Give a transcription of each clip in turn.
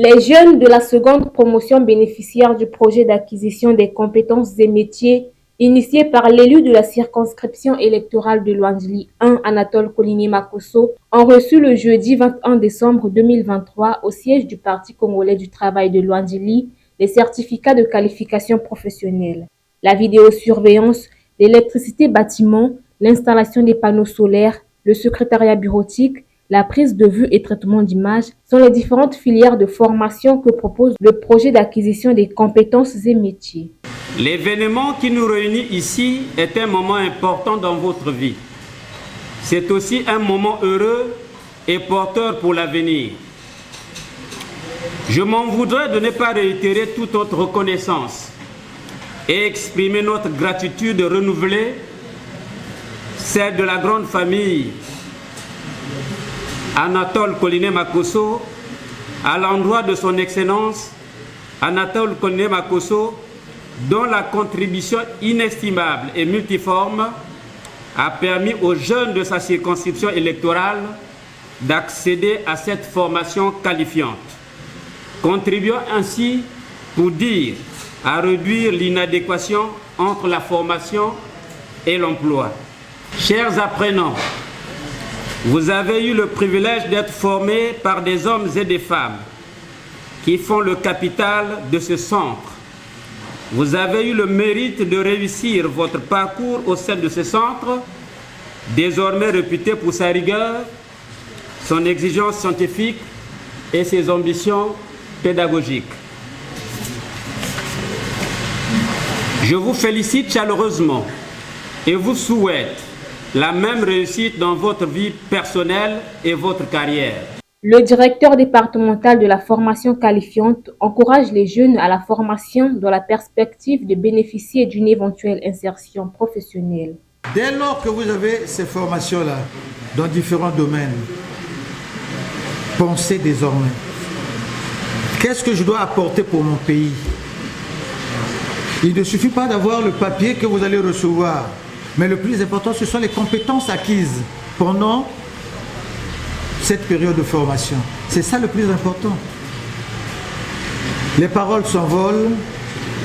Les jeunes de la seconde promotion bénéficiaires du projet d'acquisition des compétences et métiers initié par l'élu de la circonscription électorale de Luandjili 1, Anatole Coligny-Makosso, ont reçu le jeudi 21 décembre 2023 au siège du Parti congolais du travail de Luandjili les certificats de qualification professionnelle, la vidéosurveillance, l'électricité bâtiment, l'installation des panneaux solaires, le secrétariat bureautique, la prise de vue et traitement d'images sont les différentes filières de formation que propose le projet d'acquisition des compétences et métiers. L'événement qui nous réunit ici est un moment important dans votre vie. C'est aussi un moment heureux et porteur pour l'avenir. Je m'en voudrais de ne pas réitérer toute notre reconnaissance et exprimer notre gratitude renouvelée, celle de la grande famille Anatole Coligny-Makosso, à l'endroit de son Excellence Anatole Coligny-Makosso, dont la contribution inestimable et multiforme a permis aux jeunes de sa circonscription électorale d'accéder à cette formation qualifiante, contribuant ainsi, pour dire, à réduire l'inadéquation entre la formation et l'emploi. Chers apprenants, vous avez eu le privilège d'être formés par des hommes et des femmes qui font le capital de ce centre. Vous avez eu le mérite de réussir votre parcours au sein de ce centre, désormais réputé pour sa rigueur, son exigence scientifique et ses ambitions pédagogiques. Je vous félicite chaleureusement et vous souhaite la même réussite dans votre vie personnelle et votre carrière. Le directeur départemental de la formation qualifiante encourage les jeunes à la formation dans la perspective de bénéficier d'une éventuelle insertion professionnelle. Dès lors que vous avez ces formations-là dans différents domaines, pensez désormais, qu'est-ce que je dois apporter pour mon pays? Il ne suffit pas d'avoir le papier que vous allez recevoir, mais le plus important, ce sont les compétences acquises pendant cette période de formation. C'est ça le plus important. Les paroles s'envolent,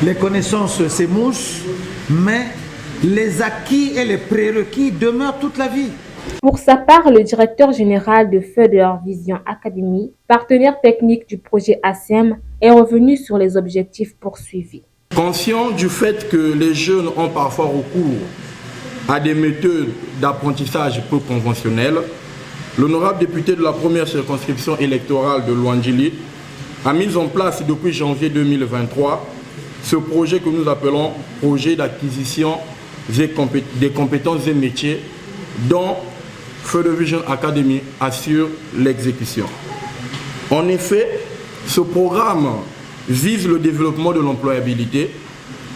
les connaissances s'émoussent, mais les acquis et les prérequis demeurent toute la vie. Pour sa part, le directeur général de Further Vision Academy, partenaire technique du projet ASEM, est revenu sur les objectifs poursuivis. Conscient du fait que les jeunes ont parfois recours à des méthodes d'apprentissage peu conventionnelles, l'honorable député de la première circonscription électorale de Luandjili a mis en place depuis janvier 2023 ce projet que nous appelons projet d'acquisition des compétences et métiers dont Further Vision Academy assure l'exécution. En effet, ce programme vise le développement de l'employabilité,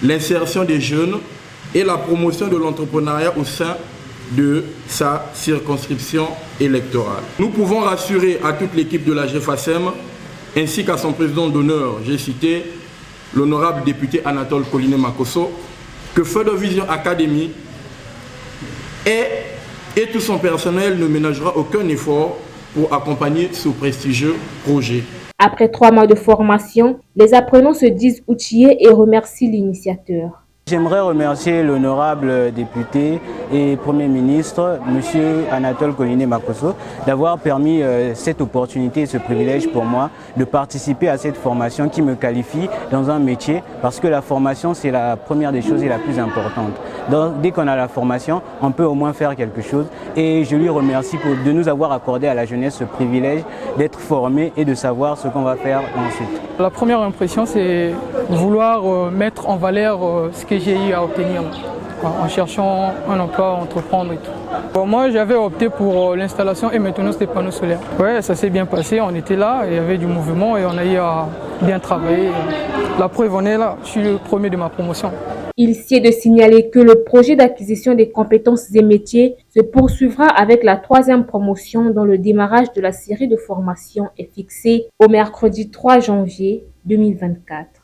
l'insertion des jeunes et la promotion de l'entrepreneuriat au sein de sa circonscription électorale. Nous pouvons rassurer à toute l'équipe de la GFASEM ainsi qu'à son président d'honneur, j'ai cité l'honorable député Anatole Coligny-Makosso, que Further Vision Academy et tout son personnel ne ménagera aucun effort pour accompagner ce prestigieux projet. Après 3 mois de formation, les apprenants se disent outillés et remercient l'initiateur. J'aimerais remercier l'honorable député et Premier ministre, M. Anatole Coligny-Makosso, d'avoir permis cette opportunité et ce privilège pour moi de participer à cette formation qui me qualifie dans un métier, parce que la formation, c'est la première des choses et la plus importante. Dès qu'on a la formation, on peut au moins faire quelque chose, et je lui remercie de nous avoir accordé à la jeunesse ce privilège d'être formé et de savoir ce qu'on va faire ensuite. La première impression, c'est vouloir mettre en valeur ce que j'ai eu à obtenir en cherchant un emploi, entreprendre et tout. Bon, moi, j'avais opté pour l'installation et maintenance des panneaux solaires. Ouais, ça s'est bien passé, on était là, il y avait du mouvement et on a eu à bien travailler. La preuve, on est là, je suis le premier de ma promotion. Il sied de signaler que le projet d'acquisition des compétences et métiers se poursuivra avec la 3e promotion dont le démarrage de la série de formation est fixé au mercredi 3 janvier 2024.